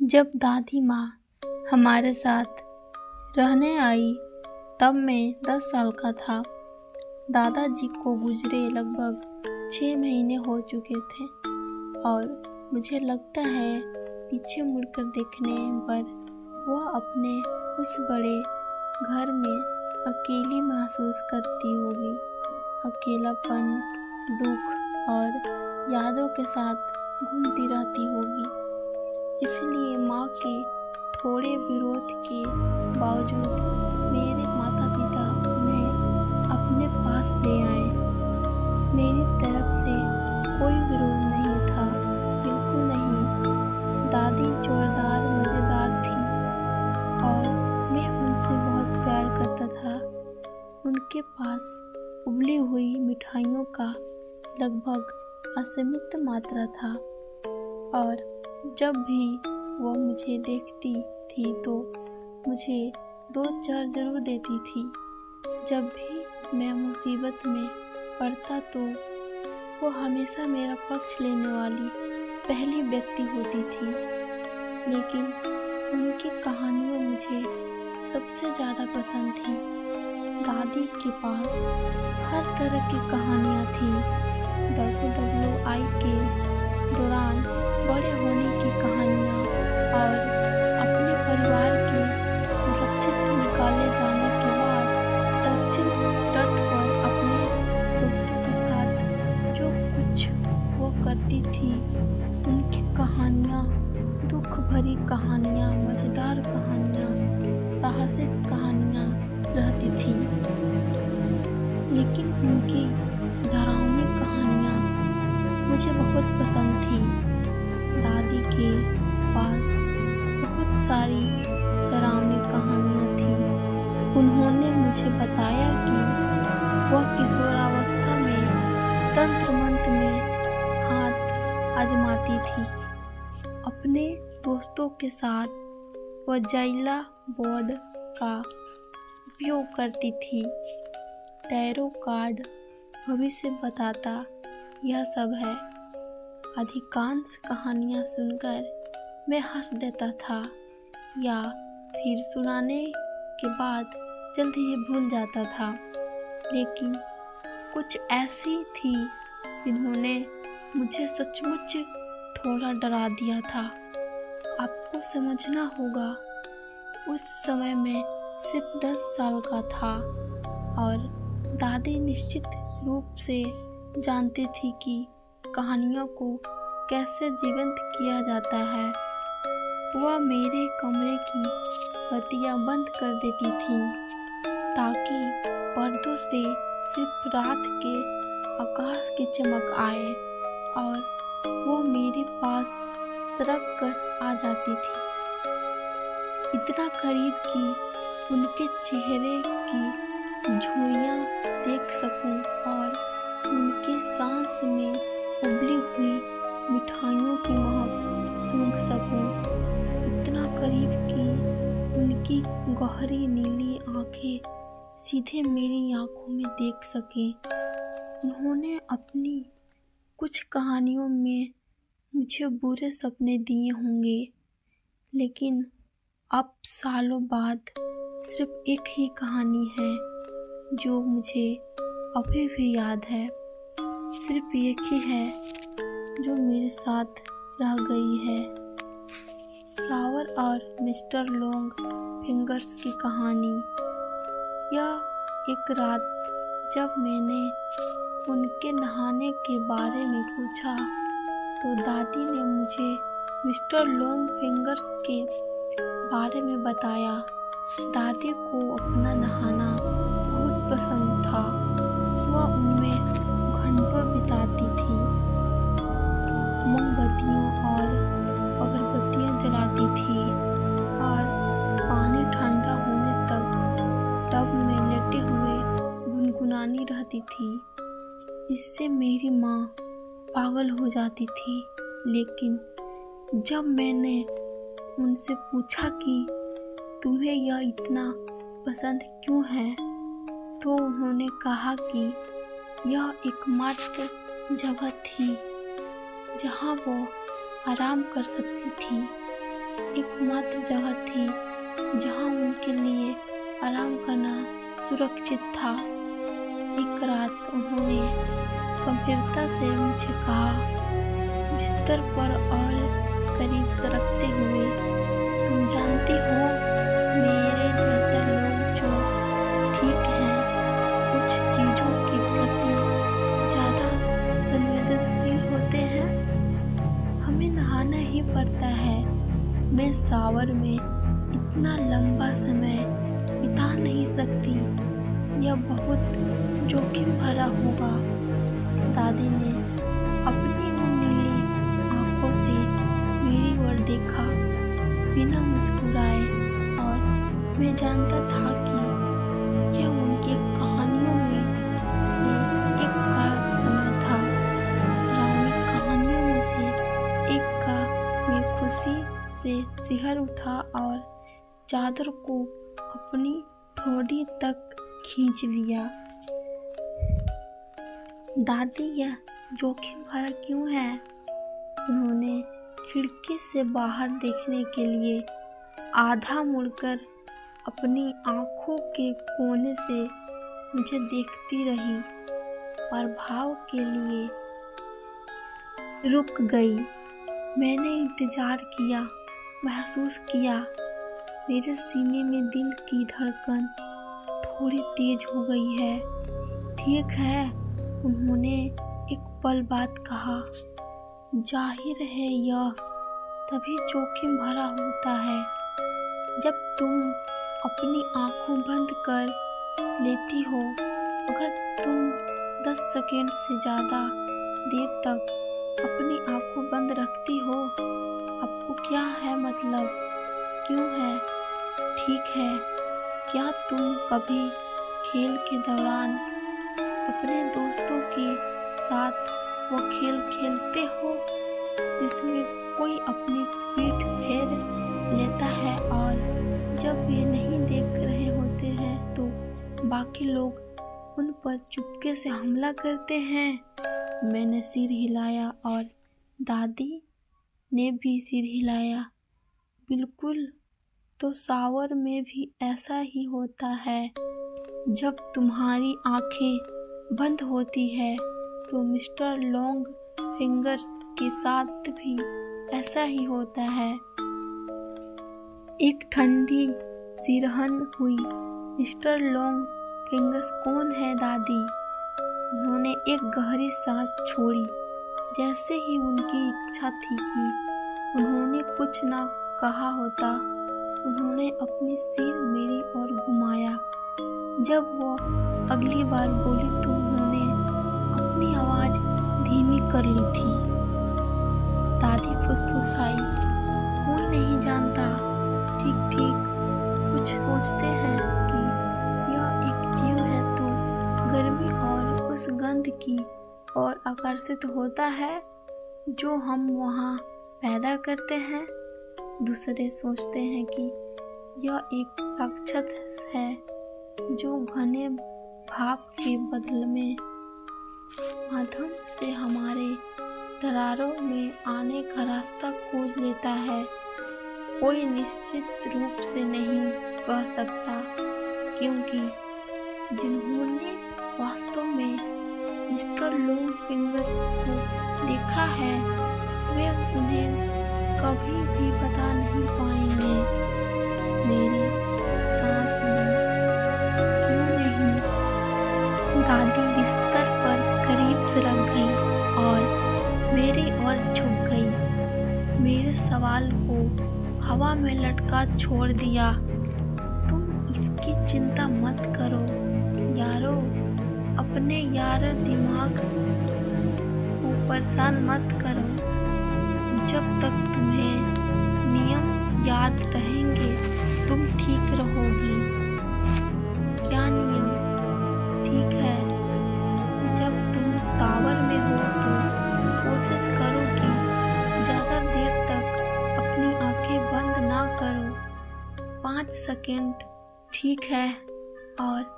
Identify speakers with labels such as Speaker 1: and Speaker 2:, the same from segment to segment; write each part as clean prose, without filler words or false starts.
Speaker 1: जब दादी माँ हमारे साथ रहने आई तब मैं 10 साल का था। दादाजी को गुजरे लगभग 6 महीने हो चुके थे और मुझे लगता है पीछे मुड़कर देखने पर वह अपने उस बड़े घर में अकेली महसूस करती होगी। अकेलापन, दुख और यादों के साथ घूमती रहती होगी। इसलिए माँ के थोड़े विरोध के बावजूद मेरे माता पिता उन्हें अपने पास ले आए। मेरी तरफ से कोई विरोध नहीं था, बिल्कुल नहीं। दादी जोरदार मज़ेदार थी और मैं उनसे बहुत प्यार करता था। उनके पास उबली हुई मिठाइयों का लगभग असीमित मात्रा था और जब भी वह मुझे देखती थी तो मुझे 2-4 जरूर देती थी। जब भी मैं मुसीबत में पड़ता तो वो हमेशा मेरा पक्ष लेने वाली पहली व्यक्ति होती थी। लेकिन उनकी कहानियाँ मुझे सबसे ज़्यादा पसंद थी। दादी के पास हर तरह की कहानियाँ थी। WWI के दौरान बड़े होने की कहानियाँ और अपने परिवार के सुरक्षित निकाले जाने के बाद दक्षिण तट पर अपने दोस्तों के साथ जो कुछ वो करती थी, उनकी कहानियाँ, दुख भरी कहानियाँ, मज़ेदार कहानियाँ, साहसिक कहानियाँ रहती थी। लेकिन उनकी डरावनी कहानियाँ मुझे बहुत पसंद थी। दादी के पास बहुत सारी डरावनी कहानियाँ थी। उन्होंने मुझे बताया कि वह किशोरावस्था में तंत्र मंत्र में हाथ आजमाती थी। अपने दोस्तों के साथ वह जाइला बोर्ड का उपयोग करती थी। टैरो कार्ड भविष्य बताता, यह सब है। अधिकांश कहानियाँ सुनकर मैं हंस देता था या फिर सुनाने के बाद जल्दी ही भूल जाता था। लेकिन कुछ ऐसी थी जिन्होंने मुझे सचमुच थोड़ा डरा दिया था। आपको समझना होगा, उस समय मैं सिर्फ 10 साल का था और दादी निश्चित रूप से जानती थी कि कहानियों को कैसे जीवंत किया जाता है। वह मेरे कमरे की बत्तियां बंद कर देती थी ताकि पर्दों से सिर्फ रात के आकाश की चमक आए और वह मेरे पास सरक कर आ जाती थी, इतना करीब कि उनके चेहरे की झुर्रियाँ देख सकूं और उनकी सांस में उबली हुई मिठाइयों की महक सूंघ सकूं। इतना करीब कि उनकी गहरी नीली आंखें सीधे मेरी आंखों में देख सकें। उन्होंने अपनी कुछ कहानियों में मुझे बुरे सपने दिए होंगे, लेकिन अब सालों बाद सिर्फ एक ही कहानी है जो मुझे अभी भी याद है। सिर्फ एक ही है जो मेरे साथ रह गई है। सावर और मिस्टर लॉन्ग फिंगर्स की कहानी। यह एक रात जब मैंने उनके नहाने के बारे में पूछा तो दादी ने मुझे मिस्टर लॉन्ग फिंगर्स के बारे में बताया। दादी को अपना नहाना बहुत पसंद था। वह उनमें घंटों बिताती थी, मोमबत्तियों और अगरबत्तियां जलाती थी और पानी ठंडा होने तक टब में लेटे हुए गुनगुनानी रहती थी। इससे मेरी माँ पागल हो जाती थी। लेकिन जब मैंने उनसे पूछा कि तुम्हें यह इतना पसंद क्यों है, तो उन्होंने कहा कि यह एकमात्र जगह थी जहाँ वो आराम कर सकती थी। एकमात्र जगह थी जहां उनके लिए आराम करना सुरक्षित था। एक रात उन्होंने गंभीरता से मुझे कहा, बिस्तर पर और करीब सरकते हुए, तुम जानती हो, मेरे जैसे लोग जो ठीक हैं, कुछ चीज़ों के प्रति ज़्यादा संवेदनशील होते हैं। हमें नहाना ही पड़ता है। मैं शावर में इतना लंबा समय बिता नहीं सकती, यह बहुत जोखिम भरा होगा। दादी ने अपनी उन नीली आंखों से मेरी ओर देखा, बिना मुस्कुराए, और मैं जानता था कि यह उनकी कहानियों में से एक का समय था। डरावनी कहानियों में से एक का मैं खुशी से सिहर उठा और चादर को अपनी ठोड़ी तक खींच लिया। दादी, यह जोखिम भरा क्यों है? उन्होंने खिड़की से बाहर देखने के लिए आधा मुड़कर अपनी आंखों के कोने से मुझे देखती रही और भाव के लिए रुक गई। मैंने इंतजार किया, महसूस किया। मेरे सीने में दिल की धड़कन थोड़ी तेज हो गई है। ठीक है, उन्होंने एक पल बाद कहा, जाहिर है यह तभी जोखिम भरा होता है जब तुम अपनी आंखों बंद कर लेती हो। अगर तुम 10 सेकंड से ज़्यादा देर तक अपनी आंखों बंद रखती हो, आपको क्या है मतलब? क्यों है? ठीक है, क्या तुम कभी खेल के दौरान अपने दोस्तों के साथ वो खेल खेलते हो जिसमें कोई अपनी पीठ फेर लेता है और जब वे नहीं देख रहे होते हैं तो बाकी लोग उन पर चुपके से हमला करते हैं? मैंने सिर हिलाया और दादी ने भी सिर हिलाया। बिल्कुल, तो शावर में भी ऐसा ही होता है। जब तुम्हारी आंखें बंद होती है तो मिस्टर लॉन्ग फिंगर्स के साथ भी ऐसा ही होता है। एक ठंडी सिरहन हुई। मिस्टर लॉन्ग फिंगर्स कौन है दादी? उन्होंने एक गहरी सांस छोड़ी, जैसे ही उनकी इच्छा थी कि उन्होंने कुछ न कहा होता। उन्होंने अपनी सिर मेरी ओर घुमाया। जब वो अगली बार बोली तो उन्होंने अपनी आवाज़ धीमी कर ली थी। दादी फुसफुसाई, कोई नहीं जानता। ठीक ठीक, कुछ सोचते हैं कि यह एक जीव है तो गर्मी और उस गंध की ओर आकर्षित होता है जो हम वहाँ पैदा करते हैं। दूसरे सोचते हैं कि यह एक राक्षस है जो घने भाप के बदल में माध्यम से हमारे दरारों में आने का रास्ता खोज लेता है। कोई निश्चित रूप से नहीं कह सकता, क्योंकि जिन्होंने वास्तव में मिस्टर लॉन्ग फिंगर्स को देखा है वे उन्हें कभी भी बता नहीं पाएंगे। मेरी सांस ली क्यों नहीं? दादी बिस्तर पर करीब सरक गई और मेरी ओर झुक गई। मेरे सवाल को हवा में लटका छोड़ दिया। तुम इसकी चिंता मत करो यारो, अपने यार दिमाग को परेशान मत करो। जब तक तुम्हें नियम याद रहेंगे तुम ठीक रहोगी। क्या नियम? ठीक है, जब तुम शावर में हो तो कोशिश करो कि ज़्यादा देर तक अपनी आंखें बंद ना करो। 5 सेकंड ठीक है और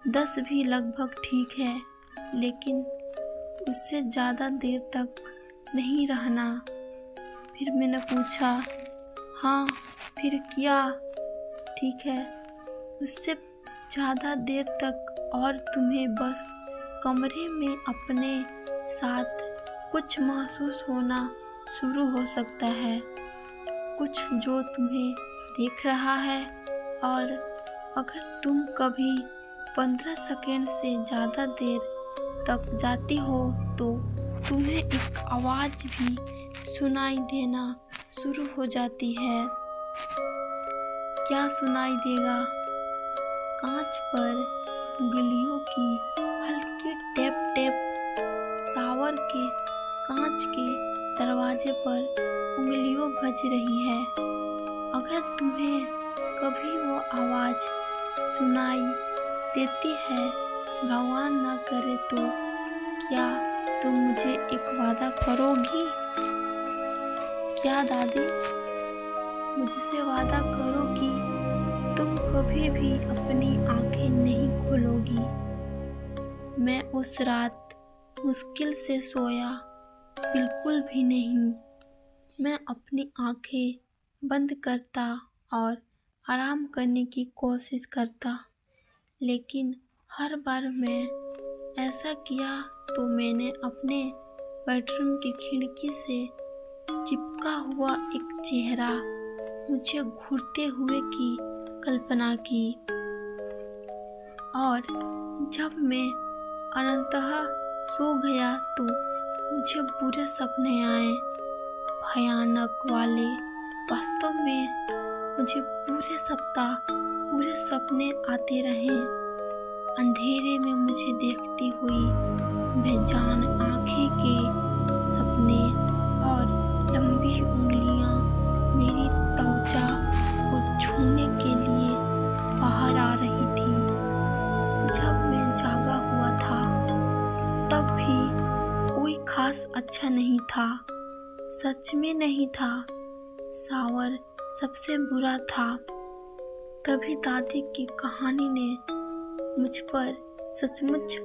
Speaker 1: 10 भी लगभग ठीक है, लेकिन उससे ज़्यादा देर तक नहीं रहना। फिर मैंने पूछा, हाँ, फिर क्या? ठीक है, उससे ज़्यादा देर तक और तुम्हें बस कमरे में अपने साथ कुछ महसूस होना शुरू हो सकता है, कुछ जो तुम्हें देख रहा है। और अगर तुम कभी 15 सेकंड से ज़्यादा देर तक जाती हो तो तुम्हें एक आवाज़ भी सुनाई देना शुरू हो जाती है। क्या सुनाई देगा? कांच पर उंगलियों की हल्की टैप टैप, शावर के कांच के दरवाजे पर उंगलियों बज रही है। अगर तुम्हें कभी वो आवाज़ सुनाई देती है, भगवान न करे तो, क्या तुम मुझे एक वादा करोगी? क्या दादी? मुझसे वादा करो कि तुम कभी भी अपनी आंखें नहीं खोलोगी। मैं उस रात मुश्किल से सोया बिल्कुल भी नहीं। मैं अपनी आंखें बंद करता और आराम करने की कोशिश करता, लेकिन हर बार मैं ऐसा किया तो मैंने अपने बेडरूम की खिड़की से चिपका हुआ एक चेहरा मुझे घूरते हुए की कल्पना की। और जब मैं अनंतः सो गया तो मुझे बुरे सपने आए, भयानक वाले। वास्तव में मुझे पूरे सपने आते रहे। अंधेरे में मुझे देखती हुई बेजान आँखें के सपने, और लंबी उंगलियां मेरी त्वचा को छूने के लिए बाहर आ रही थी। जब मैं जागा हुआ था तब भी कोई खास अच्छा नहीं था, सच में नहीं था। शावर सबसे बुरा था। तभी दादी की कहानी ने मुझ पर सचमुच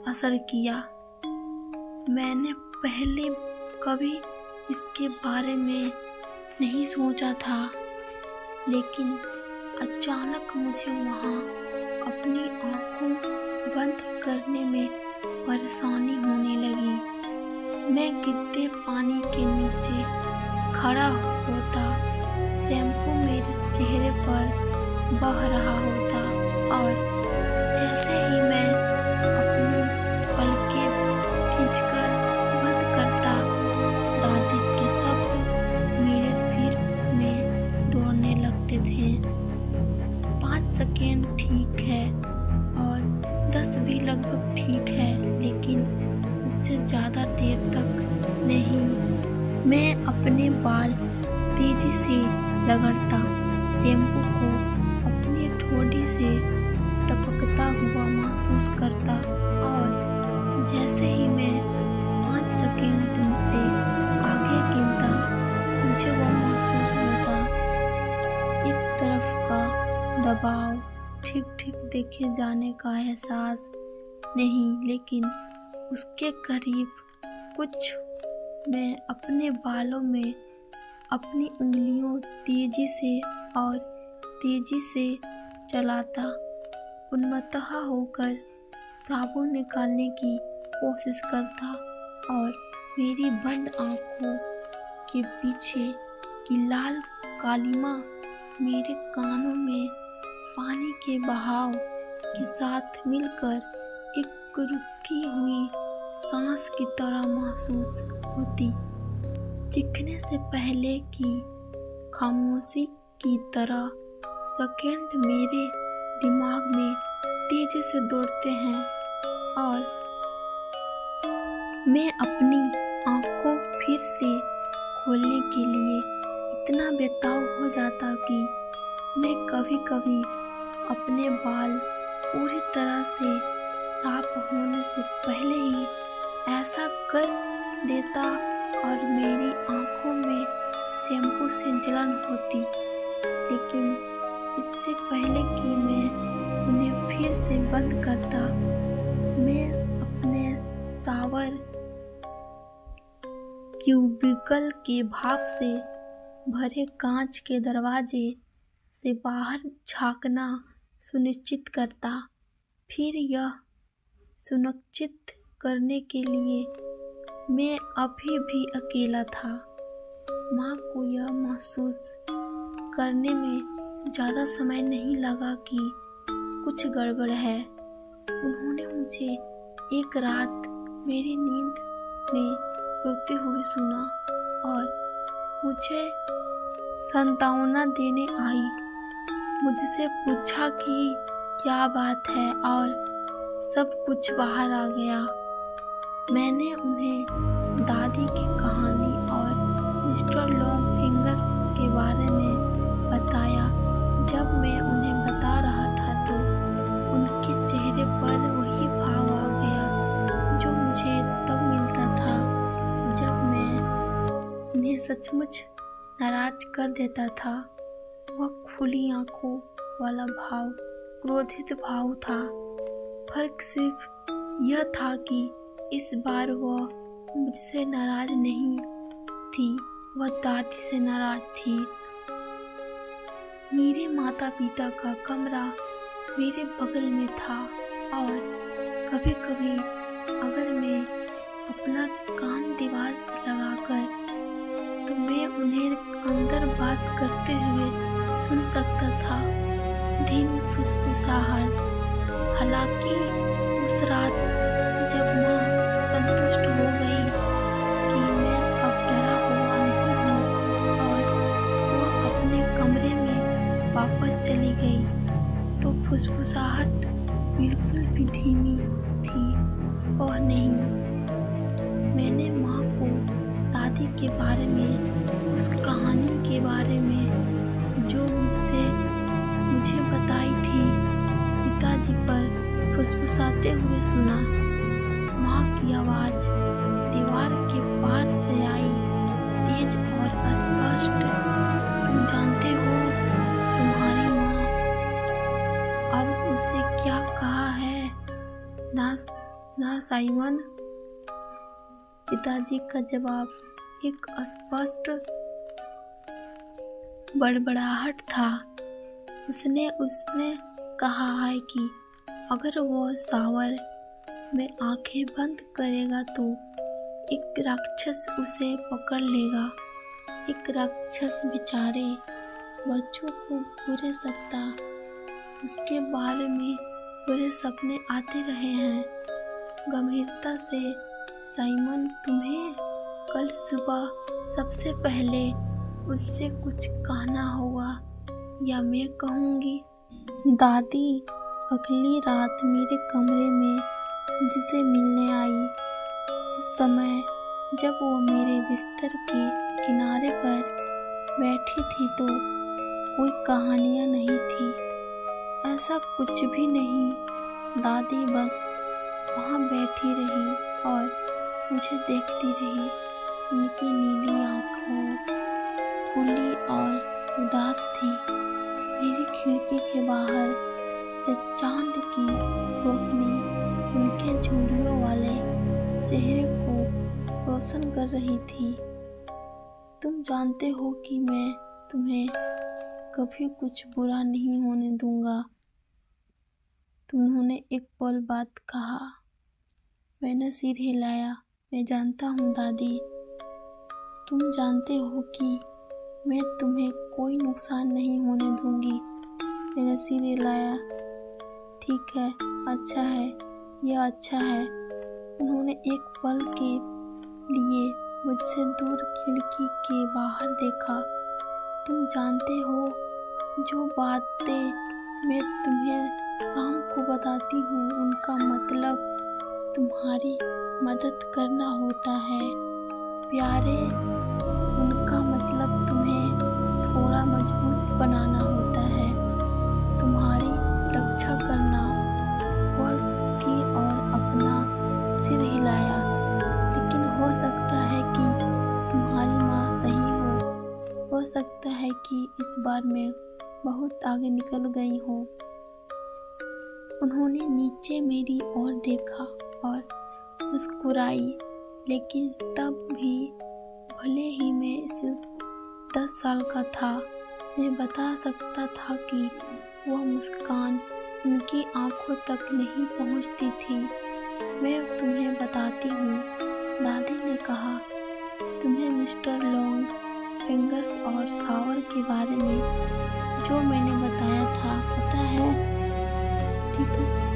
Speaker 1: असर किया। मैंने पहले कभी इसके बारे में नहीं सोचा था, लेकिन अचानक मुझे वहाँ अपनी आँखों बंद करने में परेशानी होने लगी। मैं गिरते पानी के नीचे खड़ा होता, शैम्पू मेरे चेहरे पर बह रहा होता, और जैसे ही मैं अपनी पलकें खींचकर बंद करता, दादी के शब्द मेरे सिर में दौड़ने लगते थे। 5 सेकेंड ठीक है और 10 भी लगभग ठीक है, लेकिन उससे ज़्यादा देर तक नहीं। मैं अपने बाल तेजी से रगड़ता, शैम्पू को अपनी ठोड़ी से टपकता हुआ महसूस करता, और जैसे ही मैं 5 सेकंड से आगे गिनता, मुझे वो महसूस होता। एक तरफ का दबाव, ठीक ठीक देखे जाने का एहसास नहीं, लेकिन उसके करीब कुछ। मैं अपने बालों में अपनी उंगलियों तेजी से चलाता, उन्मत्त होकर साबुन निकालने की कोशिश करता, और मेरी बंद आँखों के पीछे की लाल कालिमा मेरे कानों में पानी के बहाव के साथ मिलकर एक रुकी हुई सांस की तरह महसूस होती, चीखने से पहले की खामोशी की तरह। सेकंड मेरे दिमाग में तेजी से दौड़ते हैं, और मैं अपनी आँखों फिर से खोलने के लिए इतना बेताब हो जाता कि मैं कभी कभी अपने बाल पूरी तरह से साफ होने से पहले ही ऐसा कर देता, और मेरी आँखों में शैम्पू से जलन होती। लेकिन इससे पहले कि मैं उन्हें फिर से बंद करता, मैं अपने शावर क्यूबिकल के भाग से भरे कांच के दरवाजे से बाहर झांकना सुनिश्चित करता। फिर यह सुनिश्चित करने के लिए मैं अभी भी अकेला था। माँ को यह महसूस करने में ज़्यादा समय नहीं लगा कि कुछ गड़बड़ है। उन्होंने मुझे एक रात मेरी नींद में रोते हुए सुना और मुझे सांत्वना देने आई। मुझसे पूछा कि क्या बात है और सब कुछ बाहर आ गया। मैंने उन्हें दादी की कहानी और मिस्टर लॉन्ग फिंगर्स के बारे में बताया। जब मैं उन्हें बता रहा था तो उनके चेहरे पर वही भाव आ गया जो मुझे तब मिलता था जब मैं उन्हें सचमुच नाराज कर देता था। वह खुली आंखों वाला भाव क्रोधित भाव था। फर्क सिर्फ यह था कि इस बार वह मुझसे नाराज नहीं थी, वह दादी से नाराज थी। मेरे माता पिता का कमरा मेरे बगल में था और कभी कभी अगर मैं अपना कान दीवार से लगाकर तो मैं उन्हें अंदर बात करते हुए सुन सकता था। धीमी फुसफुसाहट। हालांकि उस रात जब माँ संतुष्ट हो गई कि मैं अब डरा हुआ नहीं हूँ और वह अपने कमरे में वापस चली गई तो फुसफुसाहट बिल्कुल भी धीमी थी और नहीं। मैंने माँ को दादी के बारे में, उस कहानी के बारे में जो मुझे बताई थी, पिताजी पर फुसफुसाते हुए सुना। माँ की आवाज़ दीवार के पार से आई, तेज और स्पष्ट। तुम जानते हो तुम्हारी माँ अब उसे क्या कहा है ना साइमन। पिताजी का जवाब एक स्पष्ट बड़बड़ाहट था। उसने कहा है कि अगर वो शावर में आंखें बंद करेगा तो एक राक्षस उसे पकड़ लेगा। एक राक्षस बेचारे बच्चों को बुरे सकता, उसके बारे में बुरे सपने आते रहे हैं। गंभीरता से साइमन, तुम्हें कल सुबह सबसे पहले उससे कुछ कहना होगा या मैं कहूँगी। दादी अगली रात मेरे कमरे में जिसे मिलने आई, उस समय जब वो मेरे बिस्तर के किनारे पर बैठी थी तो कोई कहानियाँ नहीं थी, ऐसा कुछ भी नहीं। दादी बस वहाँ बैठी रही और मुझे देखती रही। उनकी नीली आँखों खुली और उदास थी। मेरी खिड़की के बाहर से चांद की रोशनी उनके झुर्रियों वाले चेहरे को रोशन कर रही थी। तुम जानते हो कि मैं तुम्हें कभी कुछ बुरा नहीं होने दूंगा, उन्होंने एक पल बाद कहा। मैंने सिर हिलाया। मैं जानता हूँ दादी, तुम जानते हो कि मैं तुम्हें कोई नुकसान नहीं होने दूंगी। मैंने सिर हिलाया। ठीक है, अच्छा है, यह अच्छा है। उन्होंने एक पल के लिए मुझसे दूर खिड़की के बाहर देखा। तुम जानते हो, जो बातें मैं तुम्हें शाम को बताती हूँ उनका मतलब तुम्हारी मदद करना होता है प्यारे। उनका मतलब तुम्हें थोड़ा मजबूत बनाना होता है, तुम्हारी रक्षा करना। वह की और अपना सिर हिलाया। लेकिन हो सकता है कि तुम्हारी माँ सही हो सकता है कि इस बार मैं बहुत आगे निकल गई हूँ। उन्होंने नीचे मेरी ओर देखा और मुस्कुराई, लेकिन तब भी भले ही मैं सिर्फ 10 साल का था, मैं बता सकता था कि वह मुस्कान उनकी आंखों तक नहीं पहुंचती थी। मैं तुम्हें बताती हूँ, दादी ने कहा, तुम्हें मिस्टर लॉन्ग फिंगर्स और शावर के बारे में जो मैंने बताया था पता है? ठीक है।